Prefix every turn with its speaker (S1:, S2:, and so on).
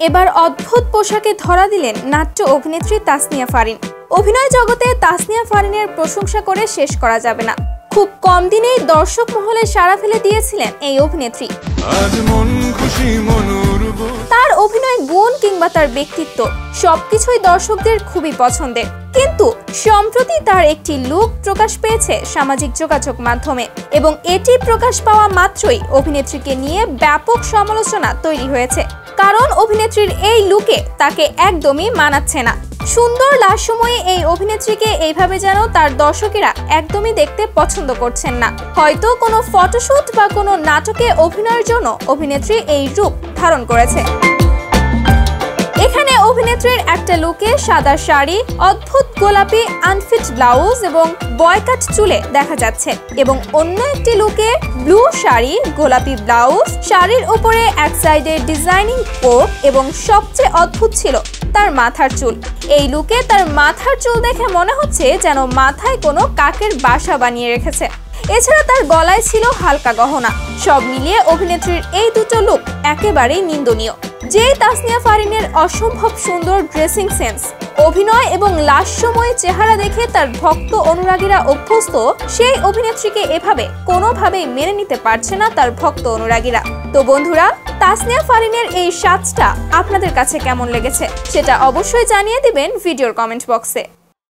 S1: এবার অদ্ভুত পোশাকে ধরা দিলেন নাট্য অভিনেত্রী তাসনিয়া ফারিন। অভিনয় জগতে তাসনিয়া ফারিনের প্রশংসা করে শেষ করা যাবে না। খুব কম দিনেই দর্শক মহলে সাড়া ফেলে দিয়েছিলেন এই অভিনেত্রী। তার অভিনয় গুণ কিংবা তার ব্যক্তিত্ব সবকিছুই দর্শকদের খুবই পছন্দের, কিন্তু সম্প্রতি তার একটি লুক প্রকাশ পেয়েছে সামাজিক যোগাযোগ মাধ্যমে এবং এটি প্রকাশ পাওয়া মাত্রই অভিনেত্রীকে নিয়ে ব্যাপক সমালোচনা তৈরি হয়েছে। কারণ অভিনেত্রীর এই লুকে তাকে একদমই মানাচ্ছে না। সুন্দর লাস্যময়ী এই অভিনেত্রীকে এইভাবে যেন তার দর্শকেরা একদমই দেখতে পছন্দ করছেন না। হয়তো কোনো ফটোশুট বা কোনো নাটকে অভিনয়ের জন্য অভিনেত্রী এই রূপ ধারণ করেছে। এখানে অভিনেত্রীর একটা লুকে সাদা শাড়ি, অদ্ভুত গোলাপি আনফিট ব্লাউজ এবং বয়কাট চুলে দেখা যাচ্ছে এবং অন্য একটি লুকে ব্লু শাড়ি, গোলাপি ব্লাউজ, শাড়ির উপরে এক সাইডে ডিজাইনিং পোক এবং সবচেয়ে অদ্ভুত ছিল তার মাথার চুল। এই লুকে তার মাথার চুল দেখে মনে হচ্ছে যেন মাথায় কোনো কাকের বাসা বানিয়ে রেখেছে। এছাড়া তার গলায় ছিল হালকা গহনা। সব মিলিয়ে অভিনেত্রীর এই দুটো লুক একেবারেই নিন্দনীয়। যেই তাসনিয়া ফারিনের অসম্ভব সুন্দর ড্রেসিং সেন্স, অভিনয় এবং লাস্যময় চেহারা দেখে তার ভক্ত অনুরাগীরা অভ্যস্ত, সেই অভিনেত্রীকে এভাবে কোনোভাবেই মেনে নিতে পারছে না তার ভক্ত অনুরাগীরা। তো বন্ধুরা, তাসনিয়া ফারিনের এই সাজটা আপনাদের কাছে কেমন লেগেছে সেটা অবশ্যই জানিয়ে দিবেন ভিডিওর কমেন্ট বক্সে।